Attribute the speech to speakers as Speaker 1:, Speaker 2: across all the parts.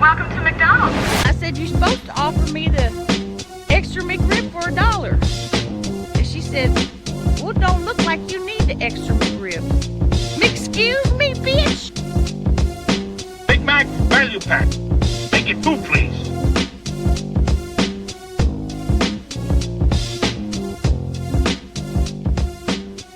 Speaker 1: Welcome to McDonald's.
Speaker 2: I said, you're supposed to offer me the extra McRib for $1. And she said, well, it don't look like you need the extra McRib. Excuse me, bitch.
Speaker 3: Big Mac value pack. Make it two, please.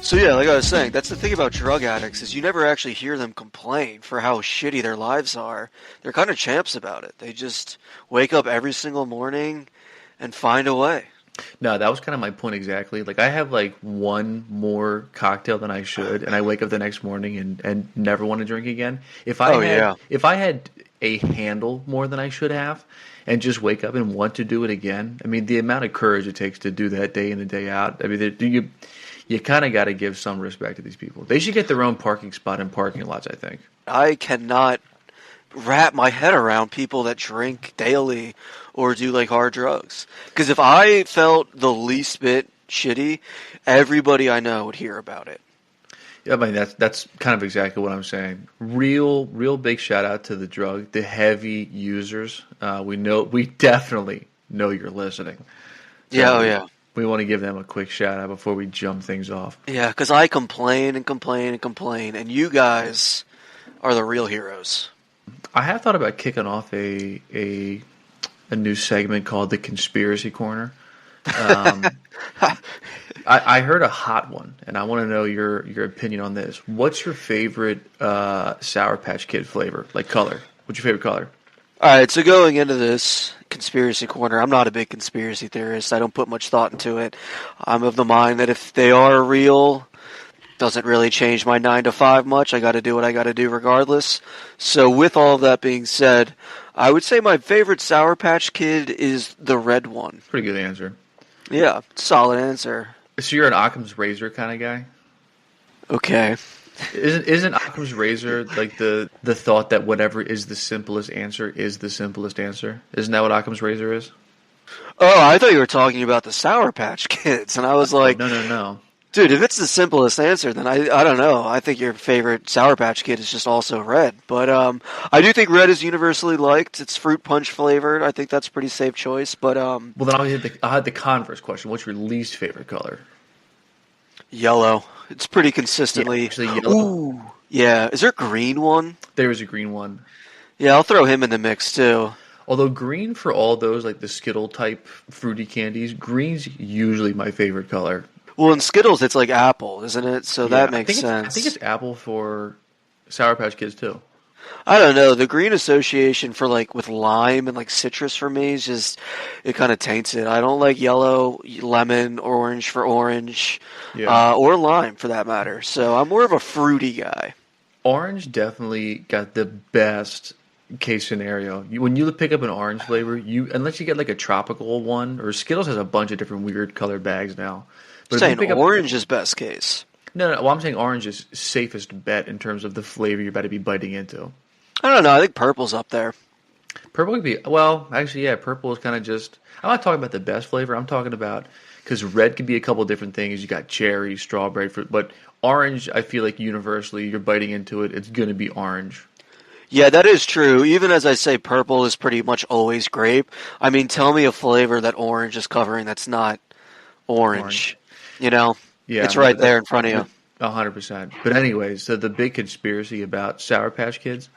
Speaker 4: So yeah, like I was saying, that's the thing about drug addicts is you never actually hear them complain for how shitty their lives are. They're kind of champs about it. They just wake up every single morning and find a way.
Speaker 5: No, that was kind of my point exactly. Like, I have like one more cocktail than I should, and I wake up the next morning and never want to drink again. If I had a handle more than I should have, and just wake up and want to do it again, I mean, the amount of courage it takes to do that day in and day out. I mean, you kind of got to give some respect to these people. They should get their own parking spot in parking lots, I think.
Speaker 4: I cannot wrap my head around people that drink daily or do like hard drugs. Because if I felt the least bit shitty, everybody I know would hear about it.
Speaker 5: Yeah, I mean, that's kind of exactly what I'm saying. Real big shout out to the heavy users. We definitely know you're listening. So
Speaker 4: Yeah, oh yeah.
Speaker 5: We want to give them a quick shout out before we jump things off.
Speaker 4: Yeah, because I complain and complain and complain, and you guys are the real heroes.
Speaker 5: I have thought about kicking off a new segment called the Conspiracy Corner. I heard a hot one, and I want to know your opinion on this. What's your favorite Sour Patch Kid flavor, like color? What's your favorite color?
Speaker 4: All right, so going into this Conspiracy Corner, I'm not a big conspiracy theorist. I don't put much thought into it. I'm of the mind that if they are real, doesn't really change my 9 to 5 much. I got to do what I got to do regardless. So with all of that being said, I would say my favorite Sour Patch Kid is the red one.
Speaker 5: Pretty good answer.
Speaker 4: Yeah, solid answer.
Speaker 5: So you're an Occam's Razor kind of guy?
Speaker 4: Okay.
Speaker 5: Isn't Occam's Razor like the thought that whatever is the simplest answer is the simplest answer? Isn't that what Occam's Razor is?
Speaker 4: Oh, I thought you were talking about the Sour Patch Kids, and I was like,
Speaker 5: No.
Speaker 4: Dude, if it's the simplest answer, then I don't know. I think your favorite Sour Patch Kid is just also red. But I do think red is universally liked. It's fruit punch flavored. I think that's a pretty safe choice. But
Speaker 5: well, then I'll have the converse question. What's your least favorite color?
Speaker 4: Yellow. It's pretty consistently.
Speaker 5: Yeah, actually, yellow.
Speaker 4: Ooh, yeah. Is there a green one?
Speaker 5: There is a green one.
Speaker 4: Yeah, I'll throw him in the mix too.
Speaker 5: Although green for all those like the Skittle type fruity candies, green's usually my favorite color.
Speaker 4: Well, in Skittles, it's like apple, isn't it? So that makes sense.
Speaker 5: I think it's apple for Sour Patch Kids too.
Speaker 4: I don't know. The green association for like with lime and like citrus for me is just it kind of taints it. I don't like yellow, lemon, orange for orange, or lime for that matter. So I'm more of a fruity guy.
Speaker 5: Orange definitely got the best case scenario. When you pick up an orange flavor, unless you get like a tropical one, or Skittles has a bunch of different weird colored bags now. But
Speaker 4: saying orange is best case.
Speaker 5: No. Well, I'm saying orange is safest bet in terms of the flavor you're about to be biting into.
Speaker 4: I don't know. I think purple's up there.
Speaker 5: Purple could be actually, yeah. Purple is kind of just. I'm not talking about the best flavor. I'm talking about because red could be a couple of different things. You got cherry, strawberry, fruit, but orange. I feel like universally, you're biting into it. It's going to be orange.
Speaker 4: Yeah, that is true. Even as I say, purple is pretty much always grape. I mean, tell me a flavor that orange is covering that's not orange. You know, it's right there in front of you.
Speaker 5: 100%. But anyways, so the big conspiracy about Sour Patch Kids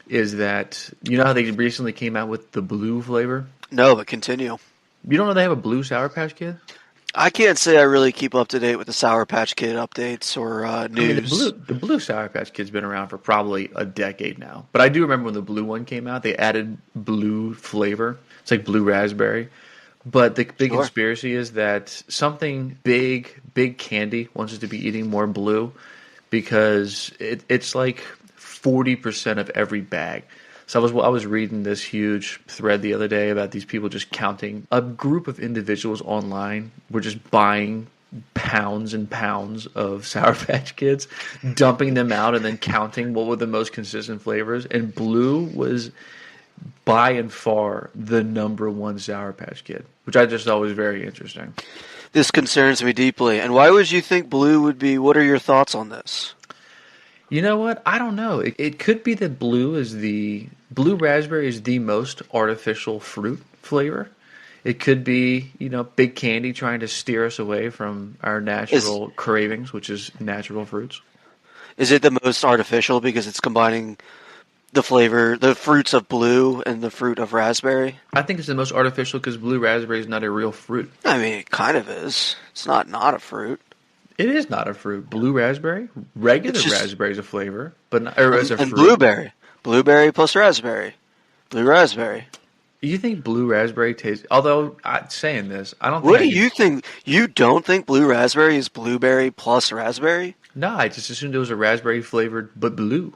Speaker 5: is that, you know how they recently came out with the blue flavor?
Speaker 4: No, but continue.
Speaker 5: You don't know they have a blue Sour Patch Kid?
Speaker 4: I can't say I really keep up to date with the Sour Patch Kid updates or news.
Speaker 5: I mean, the blue Sour Patch Kid's been around for probably a decade now. But I do remember when the blue one came out, they added blue flavor. It's like blue raspberry. But the big conspiracy is that something big candy wants us to be eating more blue because it's like 40% of every bag. So I was reading this huge thread the other day about these people just counting. A group of individuals online were just buying pounds and pounds of Sour Patch Kids, dumping them out, and then counting what were the most consistent flavors. And blue was by and far the number one Sour Patch Kid, which I just thought was very interesting.
Speaker 4: This concerns me deeply. And why would you think blue would be? What are your thoughts on this?
Speaker 5: You know what? I don't know. It could be that blue raspberry is the most artificial fruit flavor. It could be, big candy trying to steer us away from our
Speaker 4: Is
Speaker 5: natural cravings, which is natural fruits.
Speaker 4: is it the most artificial because it's combining the fruits of blue and the fruit of raspberry?
Speaker 5: I think it's the most artificial because blue raspberry is not a real fruit.
Speaker 4: I mean, it kind of is. It's not a fruit.
Speaker 5: It is not a fruit. Blue raspberry, regular
Speaker 4: It's just
Speaker 5: raspberry is a flavor, but not, or as a
Speaker 4: and
Speaker 5: fruit.
Speaker 4: blueberry plus raspberry, blue raspberry.
Speaker 5: You think blue raspberry tastes? Although saying this, I don't think.
Speaker 4: What do you think? You don't think blue raspberry is blueberry plus raspberry?
Speaker 5: No, I just assumed it was a raspberry flavored, but blue.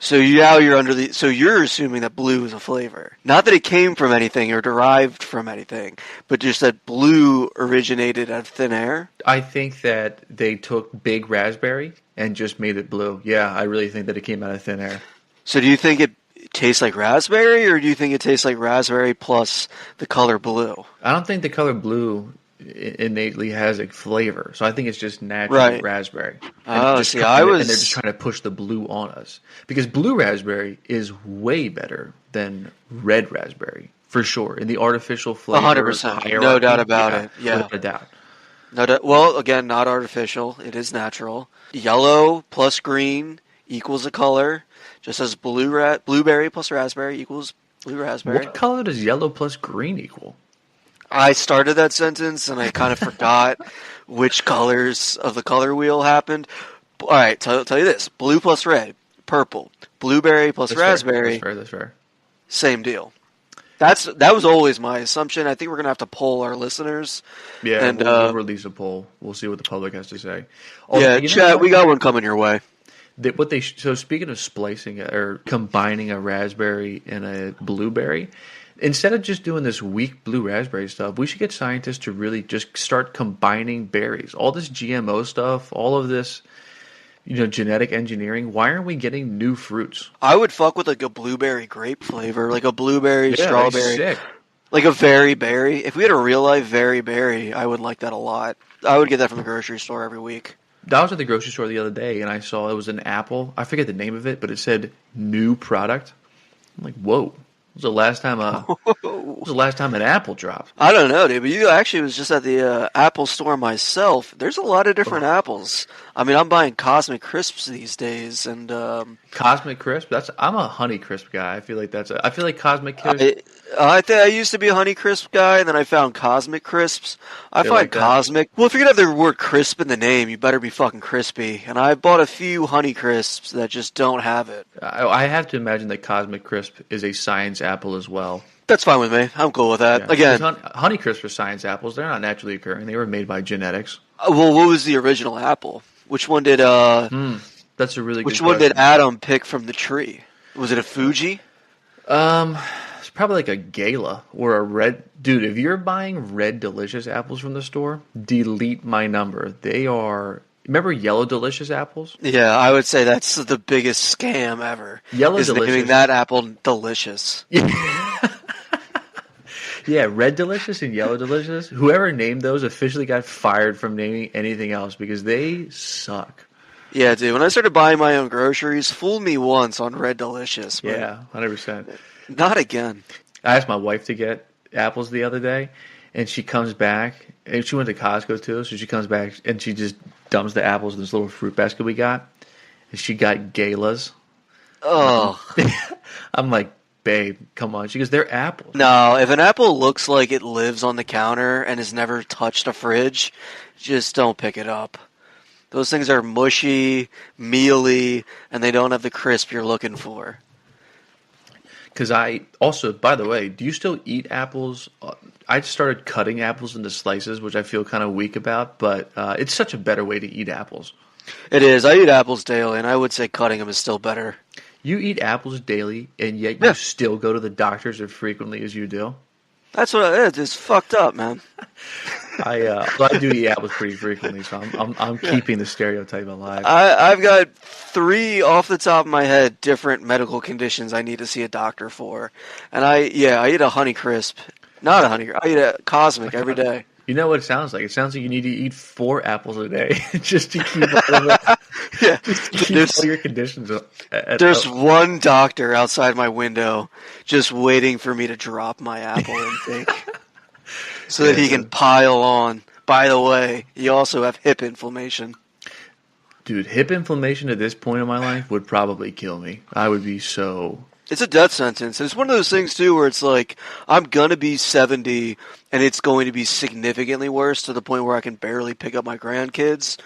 Speaker 4: So you're assuming that blue is a flavor. Not that it came from anything or derived from anything, but just that blue originated out of thin air.
Speaker 5: I think that they took big raspberry and just made it blue. Yeah, I really think that it came out of thin air.
Speaker 4: So do you think it tastes like raspberry, or do you think it tastes like raspberry plus the color blue?
Speaker 5: I don't think the color blue innately has a flavor, so I think it's just natural
Speaker 4: Right.
Speaker 5: raspberry.
Speaker 4: Oh,
Speaker 5: just
Speaker 4: see,
Speaker 5: trying
Speaker 4: I
Speaker 5: to-
Speaker 4: was.
Speaker 5: and they're just trying to push the blue on us because blue raspberry is way better than red raspberry for sure in the artificial flavor.
Speaker 4: 100%. No
Speaker 5: hierarchy,
Speaker 4: doubt about it. Yeah.
Speaker 5: without a doubt.
Speaker 4: No, well, again, not artificial. It is natural. Yellow plus green equals a color, just as blueberry plus raspberry equals blue raspberry.
Speaker 5: What color does yellow plus green equal?
Speaker 4: I started that sentence and I kind of forgot which colors of the color wheel happened. All right, tell you this: blue plus red, purple. Blueberry plus
Speaker 5: That's fair.
Speaker 4: raspberry,
Speaker 5: That's fair. That's fair.
Speaker 4: same deal. That was always my assumption. I think we're gonna have to poll our listeners.
Speaker 5: Yeah,
Speaker 4: And,
Speaker 5: we'll release a poll. We'll see what the public has to say. Oh,
Speaker 4: Yeah,
Speaker 5: you know
Speaker 4: chat.
Speaker 5: what?
Speaker 4: We got one coming your way.
Speaker 5: So speaking of splicing or combining a raspberry and a blueberry, instead of just doing this weak blue raspberry stuff, we should get scientists to really just start combining berries. All this GMO stuff, all of this, genetic engineering. Why aren't we getting new fruits?
Speaker 4: I would fuck with like a blueberry grape flavor, like a blueberry
Speaker 5: Yeah,
Speaker 4: strawberry,
Speaker 5: sick.
Speaker 4: like a very berry. If we had a real life very berry, I would like that a lot. I would get that from the grocery store every week.
Speaker 5: I was at the grocery store the other day and I saw it was an apple. I forget the name of it, but it said new product. I'm like, whoa. Was the last time an apple dropped?
Speaker 4: I don't know, dude, but you actually was just at the Apple store myself. There's a lot of different apples. I mean, I'm buying Cosmic Crisps these days, and
Speaker 5: Cosmic Crisp. I'm a Honey Crisp guy. I feel like Cosmic Crisp.
Speaker 4: I used to be a Honey Crisp guy, and then I found Cosmic Crisps. I
Speaker 5: You
Speaker 4: find
Speaker 5: like that?
Speaker 4: Cosmic. Well, if you're gonna have the word crisp in the name, you better be fucking crispy. And I bought a few Honey Crisps that just don't have it.
Speaker 5: I have to imagine that Cosmic Crisp is a science apple as well.
Speaker 4: That's fine with me. I'm cool with that.
Speaker 5: Yeah.
Speaker 4: Again,
Speaker 5: 'Cause Honey Crisp are science apples. They're not naturally occurring. They were made by genetics.
Speaker 4: well, what was the original apple? Which one did
Speaker 5: That's a really
Speaker 4: Which
Speaker 5: good
Speaker 4: one did
Speaker 5: question.
Speaker 4: Adam pick from the tree? Was it a Fuji?
Speaker 5: It's probably like a Gala or a red. Dude, if you're buying Red Delicious apples from the store, delete my number. They are. Remember Yellow Delicious apples?
Speaker 4: Yeah, I would say that's the biggest scam ever.
Speaker 5: Yellow
Speaker 4: is naming
Speaker 5: Delicious.
Speaker 4: that apple delicious.
Speaker 5: Yeah, Red Delicious and Yellow Delicious. Whoever named those officially got fired from naming anything else because they suck.
Speaker 4: Yeah, dude. When I started buying my own groceries, fooled me once on Red Delicious. But
Speaker 5: Yeah, 100%.
Speaker 4: not again.
Speaker 5: I asked my wife to get apples the other day, and she comes back, and she went to Costco too, so she comes back and she just dumps the apples in this little fruit basket we got, and she got Galas.
Speaker 4: Oh
Speaker 5: I'm like, babe, come on. She goes, they're apples.
Speaker 4: no! If an apple looks like it lives on the counter and has never touched a fridge, just don't pick it up. Those things are mushy, mealy, and they don't have the crisp you're looking for.
Speaker 5: Because I also, by the way, do you still eat apples? I started cutting apples into slices, which I feel kind of weak about, but it's such a better way to eat apples.
Speaker 4: It is. I eat apples daily, and I would say cutting them is still better.
Speaker 5: You eat apples daily, and yet
Speaker 4: Yeah.
Speaker 5: you still go to the doctors as frequently as you do.
Speaker 4: That's what it is. It's fucked up, man.
Speaker 5: I do eat apples pretty frequently, so I'm keeping the stereotype alive.
Speaker 4: I've got 3 off the top of my head different medical conditions I need to see a doctor for, and I eat a Honey Crisp, not a Honey. I eat a Cosmic every day.
Speaker 5: You know what it sounds like? It sounds like you need to eat 4 apples a day just to keep all of it.
Speaker 4: Yeah,
Speaker 5: Just to keep all your conditions up.
Speaker 4: there's one doctor outside my window just waiting for me to drop my apple intake so that he can pile on. By the way, you also have hip inflammation.
Speaker 5: Dude, hip inflammation at this point in my life would probably kill me. I would be so...
Speaker 4: It's a death sentence. It's one of those things, too, where it's like, I'm going to be 70, and it's going to be significantly worse to the point where I can barely pick up my grandkids.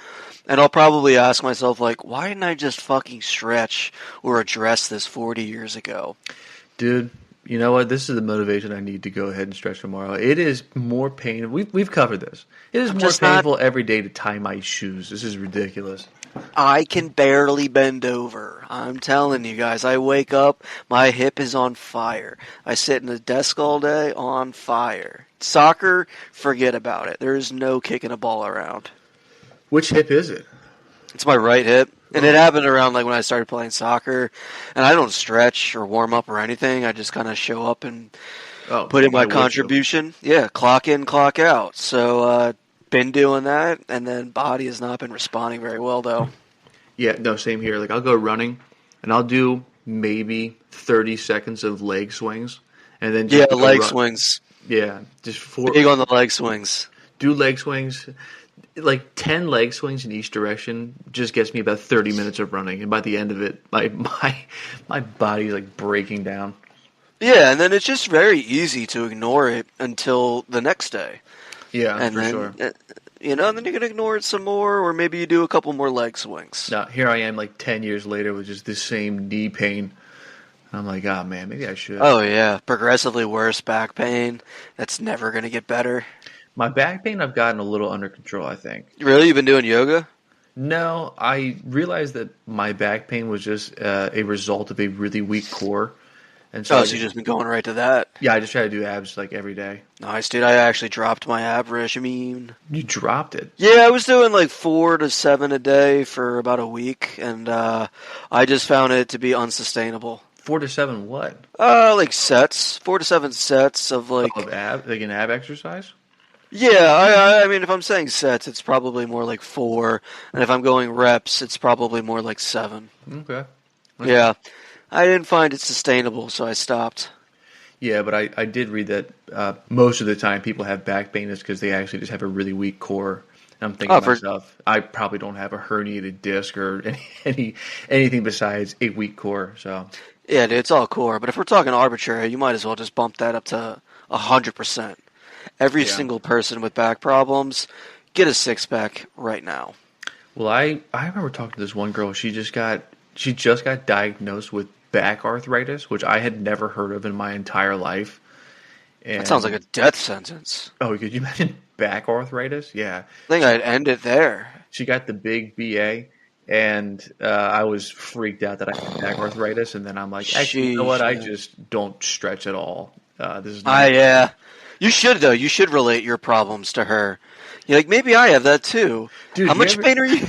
Speaker 4: And I'll probably ask myself, like, why didn't I just fucking stretch or address this 40 years ago?
Speaker 5: Dude, you know what? This is the motivation I need to go ahead and stretch tomorrow. It is more pain. We've covered this. It is more painful every day to tie my shoes. This is ridiculous.
Speaker 4: I can barely bend over. I'm telling you guys, I wake up, my hip is on fire. I sit in the desk all day, on fire. Soccer, forget about it. There is no kicking a ball around.
Speaker 5: Which hip is it?
Speaker 4: It's my right hip. And it happened around like when I started playing soccer. And I don't stretch or warm up or anything. I just kind of show up and put in my contribution. Yeah, clock in, clock out. So, been doing that, and then body has not been responding very well, though.
Speaker 5: Yeah, no, same here. Like, I'll go running, and I'll do maybe 30 seconds of leg swings, and then just
Speaker 4: leg swings.
Speaker 5: Yeah, just
Speaker 4: big on the leg swings.
Speaker 5: Do leg swings. Like 10 leg swings in each direction just gets me about 30 minutes of running, and by the end of it, my body's like breaking down.
Speaker 4: Yeah, and then it's just very easy to ignore it until the next day.
Speaker 5: Yeah,
Speaker 4: and
Speaker 5: for
Speaker 4: then,
Speaker 5: sure.
Speaker 4: And then you can ignore it some more, or maybe you do a couple more leg swings.
Speaker 5: Now, here I am like 10 years later with just the same knee pain. I'm like, oh man, maybe I should.
Speaker 4: Oh yeah, progressively worse back pain. That's never going to get better.
Speaker 5: My back pain I've gotten a little under control, I think.
Speaker 4: Really? You've been doing yoga?
Speaker 5: No, I realized that my back pain was just a result of a really weak core. And so
Speaker 4: you've just been going right to that?
Speaker 5: Yeah, I just try to do abs like every day.
Speaker 4: Nice, dude. I actually dropped my ab regime.
Speaker 5: You dropped it?
Speaker 4: Yeah, I was doing like 4 to 7 a day for about a week, and I just found it to be unsustainable.
Speaker 5: 4 to 7 what?
Speaker 4: Like sets. 4 to 7 sets of like...
Speaker 5: Of ab? Like an ab exercise?
Speaker 4: Yeah, I mean, if I'm saying sets, it's probably more like 4, and if I'm going reps, it's probably more like 7.
Speaker 5: Okay.
Speaker 4: Yeah. I didn't find it sustainable, so I stopped.
Speaker 5: Yeah, but I did read that most of the time people have back pain is because they actually just have a really weak core. And I'm thinking to myself, I probably don't have a herniated disc or anything besides a weak core. So
Speaker 4: yeah, dude, it's all core. But if we're talking arbitrary, you might as well just bump that up to 100%. Every single person with back problems, get a 6-pack right now.
Speaker 5: Well, I remember talking to this one girl. She just got diagnosed with back arthritis, which I had never heard of in my entire life. And,
Speaker 4: that sounds like a death sentence.
Speaker 5: Oh, could you imagine back arthritis? Yeah.
Speaker 4: I think I'd end it there.
Speaker 5: She got the big BA, and I was freaked out that I had back arthritis, and then I'm like, actually, you know what? I just don't stretch at all. This is not
Speaker 4: yeah. You should, though. You should relate your problems to her. You're like, maybe I have that, too.
Speaker 5: Dude,
Speaker 4: how much pain are you?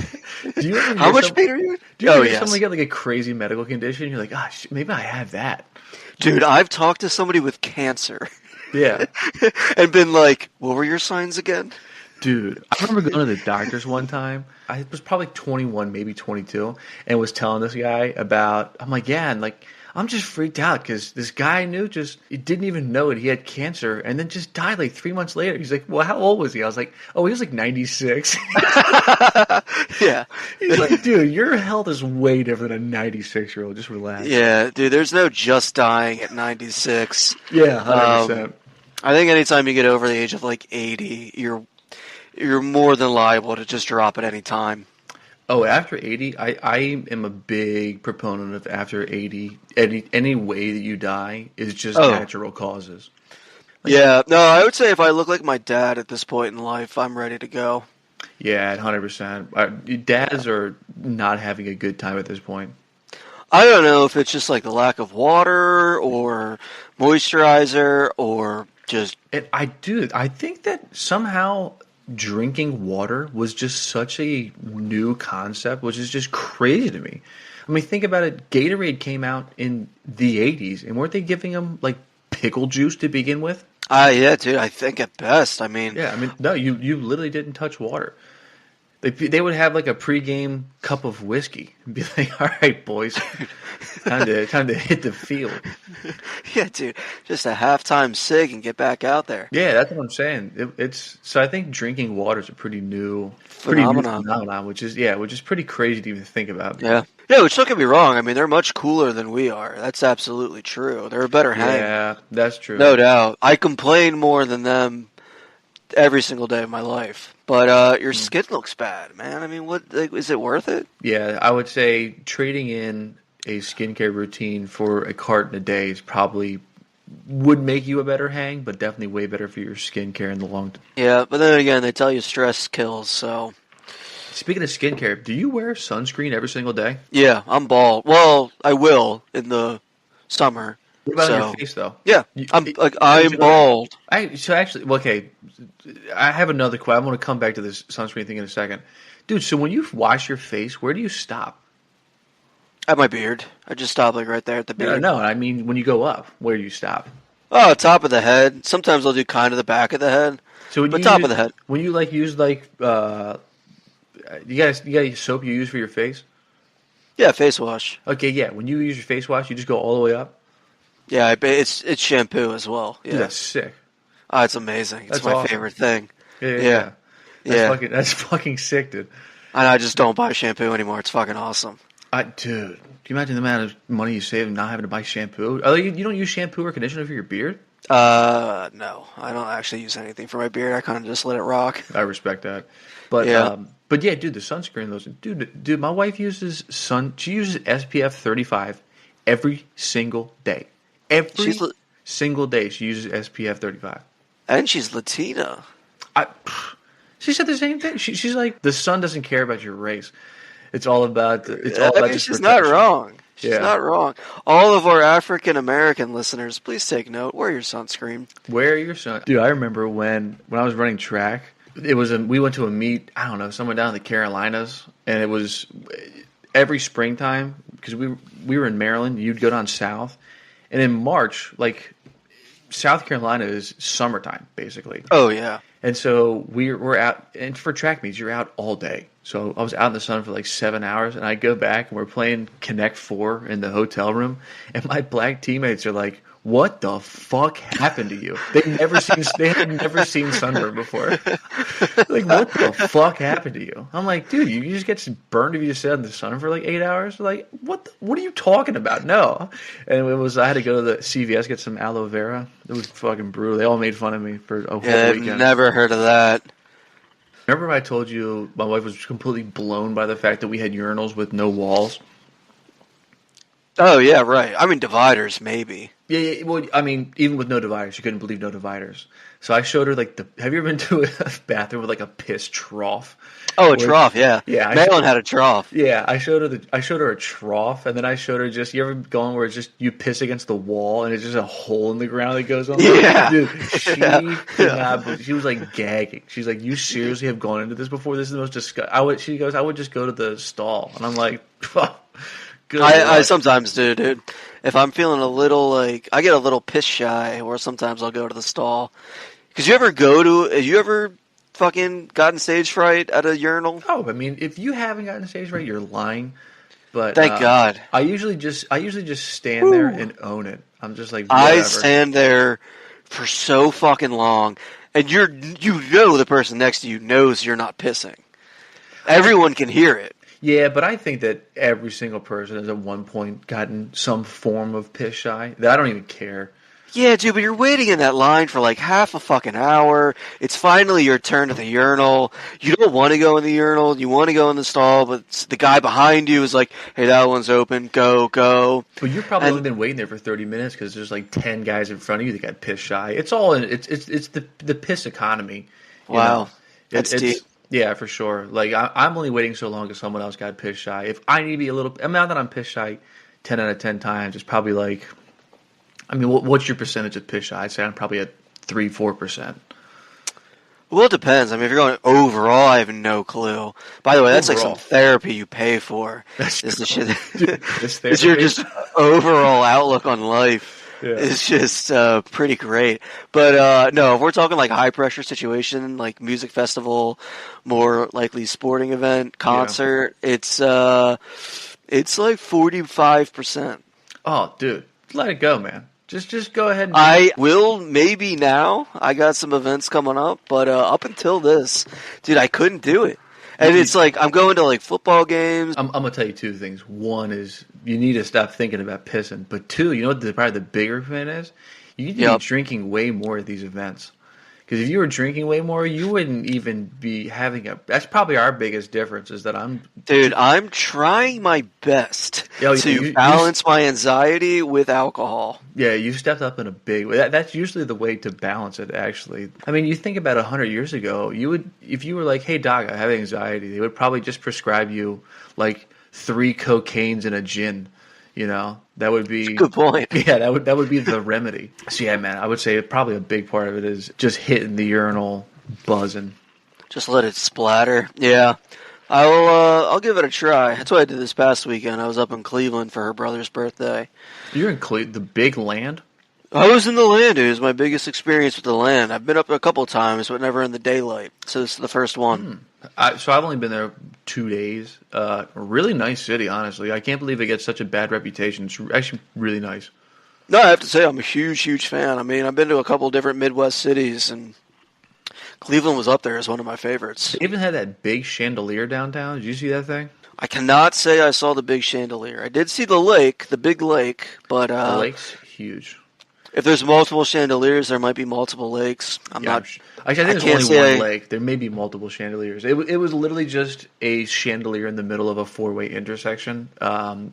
Speaker 5: Do you ever
Speaker 4: how much pain are you?
Speaker 5: Do you ever hear somebody get like a crazy medical condition? You're like, gosh, maybe I have that.
Speaker 4: Dude, I've talked to somebody with cancer.
Speaker 5: Yeah.
Speaker 4: And been like, what were your signs again?
Speaker 5: Dude, I remember going to the doctor's one time. I was probably 21, maybe 22, and was telling this guy about, I'm like, yeah, and like, I'm just freaked out because this guy I knew didn't even know it. He had cancer and then just died like 3 months later. He's like, well, how old was he? I was like, oh, he was like 96.
Speaker 4: Yeah.
Speaker 5: He's like, dude, your health is way different than a 96-year-old. Just relax.
Speaker 4: Yeah, dude, there's no just dying at 96.
Speaker 5: Yeah, 100%.
Speaker 4: I think anytime you get over the age of like 80, you're more than liable to just drop at any time.
Speaker 5: Oh, after 80, I am a big proponent of after 80, any way that you die is just natural causes. Like,
Speaker 4: yeah, no, I would say if I look like my dad at this point in life, I'm ready to go.
Speaker 5: Yeah, 100%. Dads are not having a good time at this point.
Speaker 4: I don't know if it's just like the lack of water or moisturizer or just...
Speaker 5: I think that somehow... drinking water was just such a new concept, which is just crazy to me. I mean, think about it. Gatorade came out in the 80s, and weren't they giving them, like, pickle juice to begin with?
Speaker 4: Yeah, dude. I think at best. I mean,
Speaker 5: Yeah, I mean, no, you literally didn't touch water. They would have like a pregame cup of whiskey and be like, "All right, boys, time to hit the field."
Speaker 4: yeah, dude. Just a halftime cig and get back out there.
Speaker 5: Yeah, that's what I'm saying. It's so I think drinking water is a pretty new
Speaker 4: Phenomenon.
Speaker 5: phenomenon, which is pretty crazy to even think about.
Speaker 4: Yeah. Yeah, which don't get me wrong. I mean, they're much cooler than we are. That's absolutely true. They're a better hang.
Speaker 5: Yeah, that's true.
Speaker 4: No doubt. I complain more than them every single day of my life. But your skin looks bad, man. I mean, what is it worth it?
Speaker 5: Yeah, I would say trading in a skincare routine for a carton a day is probably would make you a better hang, but definitely way better for your skincare in the long term.
Speaker 4: Yeah, but then again, they tell you stress kills, so
Speaker 5: Speaking of skincare, do you wear sunscreen every single day?
Speaker 4: yeah, I'm bald. Well, I will in the summer.
Speaker 5: What about on
Speaker 4: So
Speaker 5: your face though?
Speaker 4: yeah,
Speaker 5: You-
Speaker 4: I'm
Speaker 5: it-
Speaker 4: like I'm
Speaker 5: it-
Speaker 4: bald.
Speaker 5: So actually, well, okay, I have another question. I want to come back to this sunscreen thing in a second, dude. So when you wash your face, where do you stop?
Speaker 4: At my beard. I just stop like right there at the
Speaker 5: No,
Speaker 4: beard.
Speaker 5: no, I mean when you go up, where do you stop?
Speaker 4: Oh, top of the head. Sometimes I'll do kind of the back of the head.
Speaker 5: So when
Speaker 4: But
Speaker 5: you
Speaker 4: top
Speaker 5: use-
Speaker 4: of the head.
Speaker 5: When you like use like you got soap you use for your face?
Speaker 4: Yeah, face wash.
Speaker 5: Okay, yeah. When you use your face wash, you just go all the way up.
Speaker 4: Yeah, it's shampoo as well. Yeah,
Speaker 5: Dude, that's sick.
Speaker 4: oh, it's amazing. It's
Speaker 5: That's
Speaker 4: my
Speaker 5: awesome.
Speaker 4: favorite thing.
Speaker 5: Yeah,
Speaker 4: Yeah.
Speaker 5: That's
Speaker 4: Yeah.
Speaker 5: that's fucking sick, dude.
Speaker 4: And I just don't buy shampoo anymore. It's fucking awesome.
Speaker 5: Dude, can you imagine the amount of money you save not having to buy shampoo? You don't use shampoo or conditioner for your beard?
Speaker 4: No, I don't actually use anything for my beard. I kind of just let it rock.
Speaker 5: I respect that. But
Speaker 4: Yeah.
Speaker 5: but yeah, dude, the sunscreen those dude, my wife uses she uses SPF 35 every single day. Every
Speaker 4: She's li-
Speaker 5: single day she uses SPF 35.
Speaker 4: And she's Latina.
Speaker 5: I she said the same thing. She's like the sun doesn't care about your race. It's all about just
Speaker 4: She's not
Speaker 5: protection.
Speaker 4: wrong. She's
Speaker 5: Yeah.
Speaker 4: not wrong. All of our African American listeners, please take note. Wear your sunscreen.
Speaker 5: Wear your sun. Dude, I remember when I was running track, we went to a meet, I don't know, somewhere down in the Carolinas, and it was every springtime because we were in Maryland, you'd go down south. And in March, like South Carolina is summertime basically.
Speaker 4: Oh yeah.
Speaker 5: And so we're out, and for track meets, you're out all day. So I was out in the sun for like 7 hours, and I go back, and we're playing Connect 4 in the hotel room, and my black teammates are like, "What the fuck happened to you?" They had never seen sunburn before. Like, what the fuck happened to you? I'm like, dude, you just get burned if you just sit in the sun for like 8 hours. Like, what are you talking about? No. And I had to go to the CVS, get some aloe vera. It was fucking brutal. They all made fun of me for a whole
Speaker 4: Yeah, I've
Speaker 5: weekend.
Speaker 4: never heard of that.
Speaker 5: Remember I told you my wife was completely blown by the fact that we had urinals with no walls?
Speaker 4: Oh yeah, right. I mean dividers, maybe.
Speaker 5: Yeah, well, I mean, even with no dividers, she couldn't believe no dividers. So I showed her like have you ever been to a bathroom with like a piss trough?
Speaker 4: Oh, a
Speaker 5: Where-
Speaker 4: trough, yeah.
Speaker 5: Yeah, I
Speaker 4: Malin had a trough.
Speaker 5: Yeah, I showed her a trough, and then I showed her just you ever gone where it's just you piss against the wall and it's just a hole in the ground that goes on.
Speaker 4: Yeah.
Speaker 5: Dude, she
Speaker 4: Yeah.
Speaker 5: could not believe, she was like gagging. She's like, "You seriously have gone into this before? This is the most disgusting." She goes, "I would just go to the stall," and I'm like, "Good
Speaker 4: I
Speaker 5: luck."
Speaker 4: sometimes do, dude. If I'm feeling a little I get a little piss shy, or sometimes I'll go to the stall. Because have you ever fucking gotten stage fright at a urinal?
Speaker 5: Oh, I mean, if you haven't gotten stage right, you're lying. But
Speaker 4: Thank God.
Speaker 5: I usually just stand there and own it. I'm just like,
Speaker 4: I
Speaker 5: whatever.
Speaker 4: stand there for so fucking long, and you know the person next to you knows you're not pissing. Everyone can hear it.
Speaker 5: Yeah, but I think that every single person has at one point gotten some form of piss shy. That I don't even care.
Speaker 4: Yeah, dude, but you're waiting in that line for like half a fucking hour. It's finally your turn at the urinal. You don't want to go in the urinal. You want to go in the stall, but the guy behind you is like, hey, that one's open. Go, go.
Speaker 5: But you've probably
Speaker 4: And-
Speaker 5: only been waiting there for 30 minutes because there's like 10 guys in front of you that got piss shy. It's all in, it's the piss economy. you
Speaker 4: Wow.
Speaker 5: know?
Speaker 4: That's deep.
Speaker 5: Yeah, for sure. Like I'm only waiting so long because someone else got piss shy. If I need to be a little, now that I'm piss shy 10 out of 10 times, it's probably like, I mean, what's your percentage of piss shy? I'd say I'm probably at 3-4%.
Speaker 4: Well, it depends. I mean, if you're going overall, I have no clue. By the way, that's like
Speaker 5: Overall.
Speaker 4: some therapy you pay for.
Speaker 5: That's
Speaker 4: Is the shit.
Speaker 5: Dude, this
Speaker 4: It's your
Speaker 5: therapy-
Speaker 4: just overall outlook on life. is just pretty great. But no, if we're talking like high pressure situation, like music festival, more likely sporting event, concert, it's like 45%.
Speaker 5: Oh, dude, let it go, man. Just go ahead. And
Speaker 4: I will maybe now. I got some events coming up, but up until this, dude, I couldn't do it. And it's like I'm going to like football games.
Speaker 5: I'm gonna tell you two things. One is you need to stop thinking about pissing. But two, you know what probably the bigger thing is? You need to be drinking way more at these events. Because if you were drinking way more, you wouldn't even be having a. That's probably our biggest difference is that I'm.
Speaker 4: Dude, I'm trying my best to balance my anxiety with alcohol.
Speaker 5: Yeah, you stepped up in a big way. That's usually the way to balance it, actually. I mean, you think about 100 years ago, you would, if you were like, hey, doc, I have anxiety, they would probably just prescribe you like 3 cocaines and a gin. You know, that would be
Speaker 4: That's a good point.
Speaker 5: Yeah, that would be the remedy. So yeah, man, I would say probably a big part of it is just hitting the urinal, buzzing.
Speaker 4: Just let it splatter. Yeah. I'll give it a try. That's what I did this past weekend. I was up in Cleveland for her brother's birthday.
Speaker 5: You're in the big land?
Speaker 4: I was in the land, dude. It was my biggest experience with the land. I've been up a couple times, but never in the daylight. So this is the first one.
Speaker 5: So I've only been there 2 days. Really nice city, honestly. I can't believe it gets such a bad reputation. It's actually really nice.
Speaker 4: No, I have to say I'm a huge, huge fan. I mean, I've been to a couple different Midwest cities, and Cleveland was up there as one of my favorites.
Speaker 5: They even had that big chandelier downtown. Did you see that thing?
Speaker 4: I cannot say I saw the big chandelier. I did see the lake, the big lake, but
Speaker 5: the lake's huge.
Speaker 4: If there's multiple chandeliers, there might be multiple lakes. I'm not.
Speaker 5: Actually, I think there's only one lake. There may be multiple chandeliers. It was literally just a chandelier in the middle of a 4-way intersection.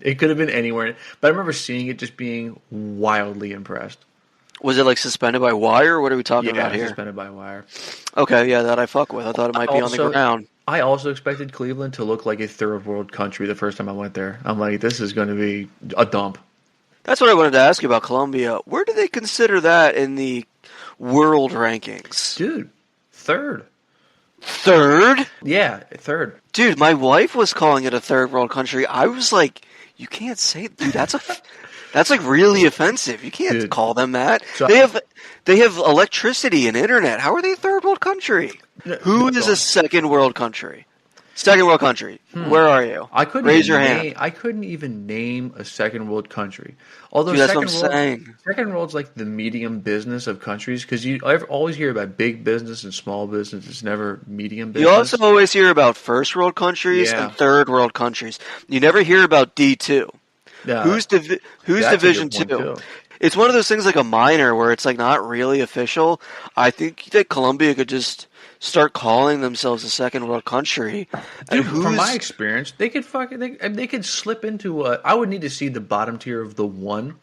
Speaker 5: It could have been anywhere, but I remember seeing it just being wildly impressed.
Speaker 4: Was it like suspended by wire? Or what are we talking about here?
Speaker 5: Suspended by wire.
Speaker 4: Okay, yeah, that I fuck with. I thought it might be on the ground.
Speaker 5: I also expected Cleveland to look like a third world country the first time I went there. I'm like, this is going to be a dump.
Speaker 4: That's what I wanted to ask you about Colombia. Where do they consider that in the world rankings?
Speaker 5: Dude, third.
Speaker 4: Third?
Speaker 5: Yeah, third.
Speaker 4: Dude, my wife was calling it a third world country. I was like, you can't say, dude, that's like really offensive. You can't call them that. So they have electricity and internet. How are they a third world country? Who is a second world country? Second world country. Where are you? Raise your hand.
Speaker 5: I couldn't even name a second world country. Although
Speaker 4: that's what I'm saying.
Speaker 5: Second world's like the medium business of countries because you always hear about big business and small business. It's never medium business.
Speaker 4: You also always hear about first world countries and third world countries. You never hear about D2. Who's Division 2? It's one of those things like a minor where it's like not really official. I think that Colombia could just start calling themselves a second world country.
Speaker 5: Dude, from my experience, they could they could slip into I would need to see the bottom tier of the 1.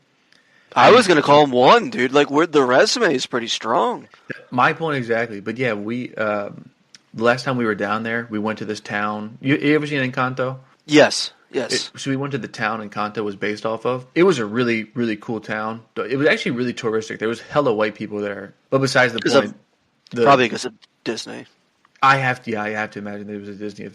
Speaker 4: I was gonna call them 1, dude. Like the resume is pretty strong.
Speaker 5: My point exactly. But yeah, we the last time we were down there, we went to this town. You ever seen Encanto?
Speaker 4: Yes.
Speaker 5: So we went to the town Encanto was based off of. It was a really, really cool town. It was actually really touristic. There was hella white people there. But besides the point,
Speaker 4: probably because of Disney.
Speaker 5: I have to imagine there was a Disney.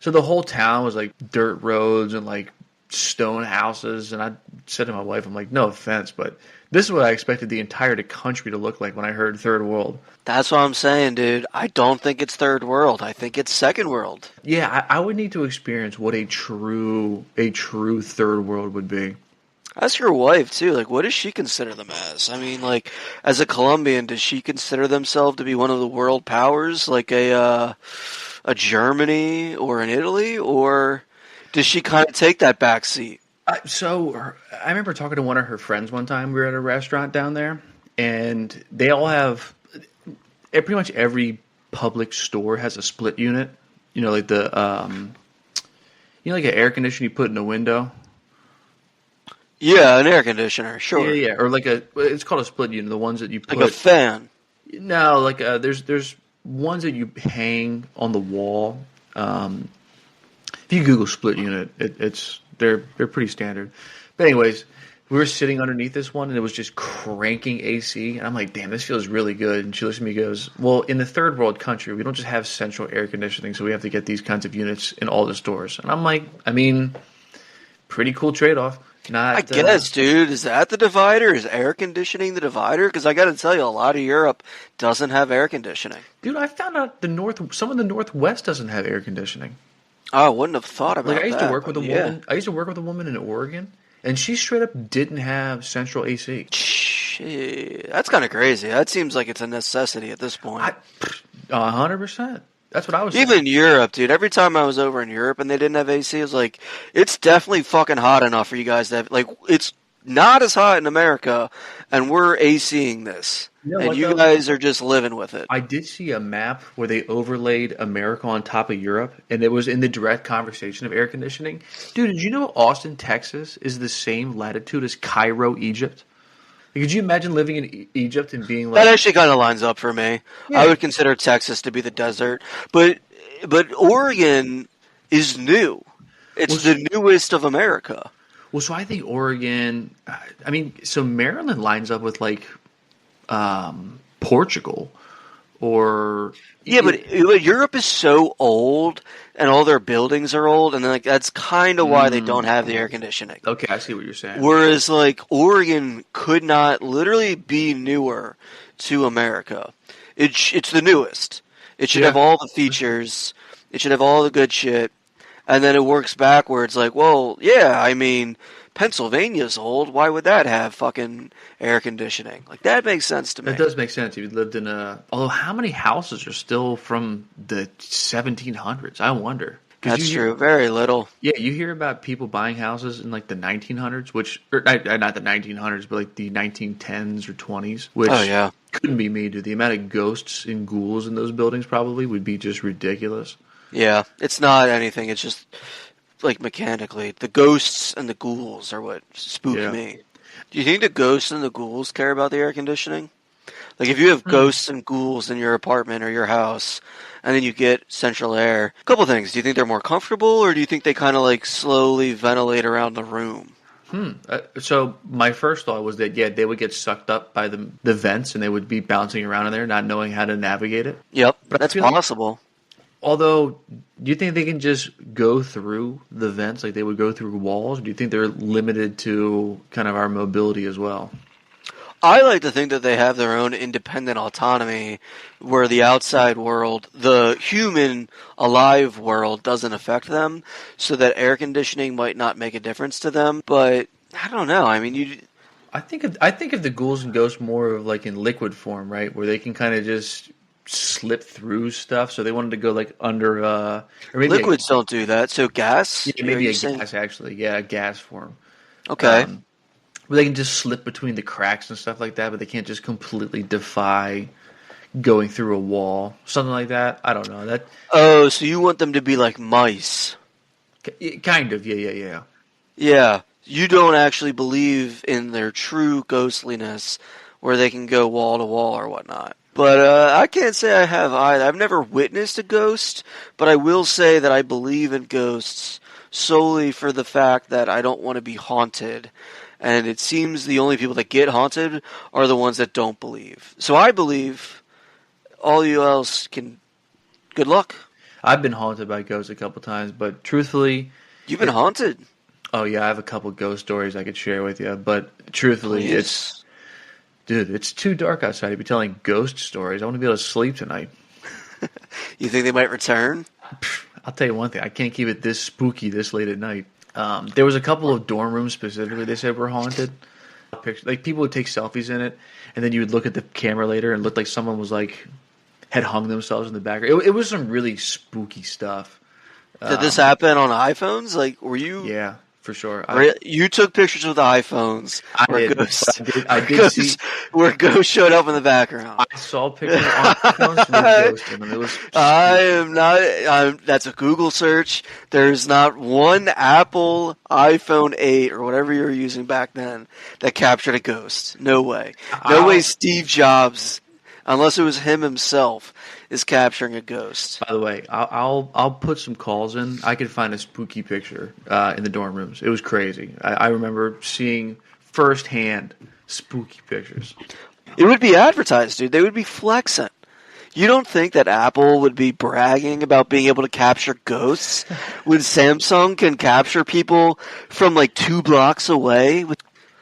Speaker 5: So the whole town was like dirt roads and like stone houses. And I said to my wife, I'm like, no offense, but this is what I expected the entire country to look like when I heard third world.
Speaker 4: That's what I'm saying, dude. I don't think it's third world. I think it's second world.
Speaker 5: Yeah, I would need to experience what a true third world would be.
Speaker 4: Ask your wife, too. Like, what does she consider them as? I mean, like, as a Colombian, does she consider themselves to be one of the world powers? Like a Germany or an Italy? Or does she kind of take that back seat?
Speaker 5: So I remember talking to one of her friends one time. We were at a restaurant down there, and they all have pretty much every public store has a split unit. You know, like like an air conditioner you put in a window.
Speaker 4: Yeah, an air conditioner, sure.
Speaker 5: Yeah, or like it's called a split unit. The ones that you put
Speaker 4: like a fan.
Speaker 5: No, like there's ones that you hang on the wall. If you Google split unit, they're pretty standard. But anyways, we were sitting underneath this one, and it was just cranking AC. And I'm like, damn, this feels really good. And she looks at me and goes, well, in the third world country, we don't just have central air conditioning, so we have to get these kinds of units in all the stores. And I'm like, I mean, pretty cool trade-off. Not.
Speaker 4: I guess, dude. Is that the divider? Is air conditioning the divider? Because I got to tell you, a lot of Europe doesn't have air conditioning.
Speaker 5: Dude, I found out some of the Northwest doesn't have air conditioning.
Speaker 4: Oh, I wouldn't have thought about that.
Speaker 5: Like I used to work with a
Speaker 4: yeah.
Speaker 5: woman. I used to work with a woman in Oregon, and she straight up didn't have central AC.
Speaker 4: Shit, that's kind of crazy. That seems like it's a necessity at this point.
Speaker 5: 100%. That's what I was
Speaker 4: Even
Speaker 5: saying.
Speaker 4: Europe, dude. Every time I was over in Europe and they didn't have AC, it was like, it's definitely fucking hot enough for you guys to have, like, it's not as hot in America, and we're ACing this.
Speaker 5: You know
Speaker 4: and
Speaker 5: what,
Speaker 4: you
Speaker 5: though?
Speaker 4: guys are just living with it.
Speaker 5: I did see a map where they overlaid America on top of Europe, and it was in the direct conversation of air conditioning. Dude, did you know Austin, Texas is the same latitude as Cairo, Egypt? Like, could you imagine living in Egypt and being like...
Speaker 4: That actually kind of lines up for me.
Speaker 5: Yeah.
Speaker 4: I would consider Texas to be the desert, but Oregon is new. It's the newest of America.
Speaker 5: Well, so I think Oregon... I mean, so Maryland lines up with, like, Portugal or...
Speaker 4: Yeah, but Europe is so old, and all their buildings are old, and like that's kind of why they don't have the air conditioning.
Speaker 5: Okay, I see what you're saying.
Speaker 4: Whereas, like, Oregon could not literally be newer to America. It's the newest. It should
Speaker 5: Yeah.
Speaker 4: have all the features. It should have all the good shit. And then it works backwards, like, well, yeah, I mean, Pennsylvania's old. Why would that have fucking air conditioning? Like, that makes sense to me.
Speaker 5: That does make sense. If you lived in a... Although, how many houses are still from the 1700s? I wonder. 'Cause
Speaker 4: That's
Speaker 5: you hear-
Speaker 4: true. Very little.
Speaker 5: Yeah, you hear about people buying houses in like the 1900s, which... Or, not the 1900s, but like the 1910s or 20s, which
Speaker 4: Oh, yeah.
Speaker 5: couldn't be me, dude. The amount of ghosts and ghouls in those buildings probably would be just ridiculous.
Speaker 4: Yeah, it's not anything. It's just, like, mechanically. The ghosts and the ghouls are what spook
Speaker 5: Yeah.
Speaker 4: me. Do you think the ghosts and the ghouls care about the air conditioning? Like, if you have ghosts and ghouls in your apartment or your house, and then you get central air, a couple things. Do you think they're more comfortable, or do you think they kind of, like, slowly ventilate around the room?
Speaker 5: So my first thought was that, yeah, they would get sucked up by the vents and they would be bouncing around in there, not knowing how to navigate it.
Speaker 4: Yep,
Speaker 5: But I
Speaker 4: that's
Speaker 5: feel like-
Speaker 4: possible.
Speaker 5: Although, do you think they can just go through the vents like they would go through walls? Or do you think they're limited to kind of our mobility as well?
Speaker 4: I like to think that they have their own independent autonomy where the outside world, the human alive world, doesn't affect them, so that air conditioning might not make a difference to them. But I don't know. I mean,
Speaker 5: I think of the ghouls and ghosts more of like in liquid form, right? Where they can kind of just slip through stuff. So they wanted to go like under or maybe
Speaker 4: liquids don't do that. So gas?
Speaker 5: yeah,
Speaker 4: Are
Speaker 5: maybe
Speaker 4: you
Speaker 5: a
Speaker 4: saying-
Speaker 5: gas actually. Yeah, a gas form.
Speaker 4: Okay.
Speaker 5: Where they can just slip between the cracks and stuff like that, but they can't just completely defy going through a wall, something like that. I don't know. That
Speaker 4: Oh, so you want them to be like mice?
Speaker 5: kind of, yeah.
Speaker 4: Yeah. You don't actually believe in their true ghostliness, where they can go wall to wall or whatnot. But I can't say I have either. I've never witnessed a ghost, but I will say that I believe in ghosts solely for the fact that I don't want to be haunted. And it seems the only people that get haunted are the ones that don't believe. So I believe. All you else can. Good luck.
Speaker 5: I've been haunted by ghosts a couple times, but truthfully,
Speaker 4: You've been haunted.
Speaker 5: oh yeah, I have a couple ghost stories I could share with you. But truthfully,
Speaker 4: Please.
Speaker 5: it's too dark outside to be telling ghost stories. I want to be able to sleep tonight.
Speaker 4: You think they might return?
Speaker 5: I'll tell you one thing: I can't keep it this spooky this late at night. There was a couple of dorm rooms specifically they said were haunted. Like people would take selfies in it, and then you would look at the camera later and it looked like someone was like had hung themselves in the background. It was some really spooky stuff.
Speaker 4: Did this happen on iPhones? Like, were you?
Speaker 5: Yeah, for sure.
Speaker 4: You took pictures with iPhones
Speaker 5: I
Speaker 4: where
Speaker 5: did.
Speaker 4: ghosts,
Speaker 5: I did see.
Speaker 4: where ghosts showed up in the background.
Speaker 5: I saw pictures on iPhones with ghosts in them. It was.
Speaker 4: I am not. That's a Google search. There's not one Apple iPhone 8 or whatever you were using back then that captured a ghost. No way. No way. Steve Jobs, unless it was him himself, is capturing a ghost.
Speaker 5: By the way, I'll put some calls in. I could find a spooky picture in the dorm rooms. It was crazy. I remember seeing firsthand spooky pictures.
Speaker 4: It would be advertised, dude. They would be flexing. You don't think that Apple would be bragging about being able to capture ghosts when Samsung can capture people from like 2 blocks away?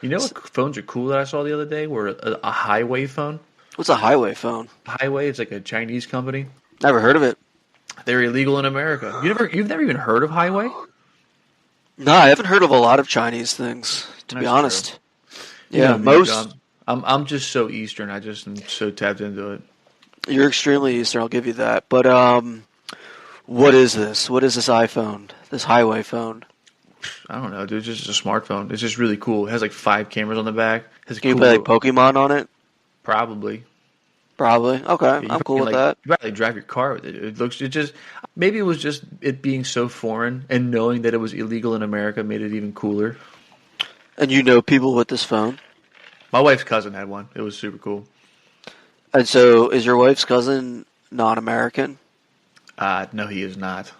Speaker 5: You know what phones are cool that I saw the other day? Were a Highway phone.
Speaker 4: What's a Highway phone?
Speaker 5: Highway is like a Chinese company.
Speaker 4: Never heard of it.
Speaker 5: They're illegal in America. You've never even heard of Highway?
Speaker 4: No, I haven't heard of a lot of Chinese things, to be
Speaker 5: That's
Speaker 4: honest.
Speaker 5: You
Speaker 4: Yeah,
Speaker 5: know me,
Speaker 4: most.
Speaker 5: John. I'm just so Eastern. I just am so tapped into it.
Speaker 4: You're extremely Eastern, I'll give you that. But what is this? What is this iPhone? This Highway phone?
Speaker 5: I don't know, dude. It's just a smartphone. It's just really cool. It has like 5 cameras on the back. It has a
Speaker 4: Can you
Speaker 5: cool
Speaker 4: play like Pokemon on it?
Speaker 5: Probably.
Speaker 4: Probably. Okay,
Speaker 5: Yeah,
Speaker 4: I'm cool with
Speaker 5: like,
Speaker 4: that.
Speaker 5: You probably drive your car with it. Maybe it was just it being so foreign and knowing that it was illegal in America made it even cooler.
Speaker 4: And you know people with this phone?
Speaker 5: My wife's cousin had one. It was super cool.
Speaker 4: And so, is your wife's cousin non-American?
Speaker 5: No, he is not.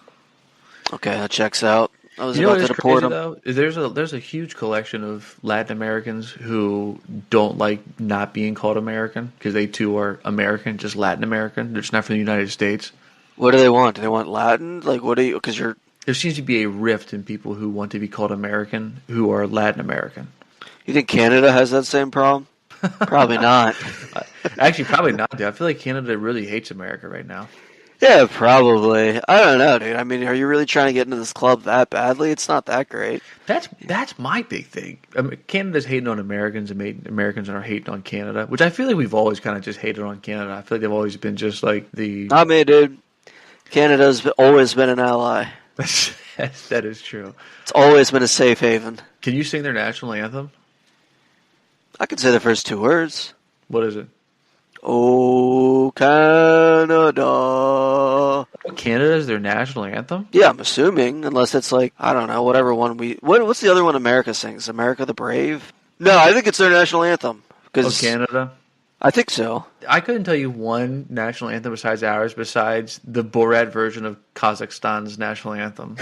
Speaker 4: Okay, that checks out. I was
Speaker 5: You know
Speaker 4: about
Speaker 5: what
Speaker 4: to
Speaker 5: is
Speaker 4: deport
Speaker 5: crazy
Speaker 4: him.
Speaker 5: though? Is there's a huge collection of Latin Americans who don't like not being called American because they too are American, just Latin American. They're just not from the United States.
Speaker 4: What do they want? Do they want Latin? Like, what do you? Because you're.
Speaker 5: There seems to be a rift in people who want to be called American who are Latin American.
Speaker 4: You think Canada has that same problem? Probably not.
Speaker 5: Actually, probably not, dude. I feel like Canada really hates America right now.
Speaker 4: Yeah, probably. I don't know, dude. I mean, are you really trying to get into this club that badly? It's not that great.
Speaker 5: That's my big thing. I mean, Canada's hating on Americans, and Americans are hating on Canada, which I feel like we've always kind of just hated on Canada. I feel like they've always been just like the.
Speaker 4: Not me, dude. Canada's always been an ally.
Speaker 5: That is true.
Speaker 4: It's always been a safe haven.
Speaker 5: Can you sing their national anthem?
Speaker 4: I could say the first 2 words.
Speaker 5: What is it?
Speaker 4: Oh, Canada.
Speaker 5: Canada is their national anthem?
Speaker 4: Yeah, I'm assuming, unless it's like, I don't know, whatever one what's the other one America sings? America the Brave? No, I think it's their national anthem.
Speaker 5: Oh, Canada?
Speaker 4: I think so.
Speaker 5: I couldn't tell you one national anthem besides ours, besides the Borat version of Kazakhstan's national anthem.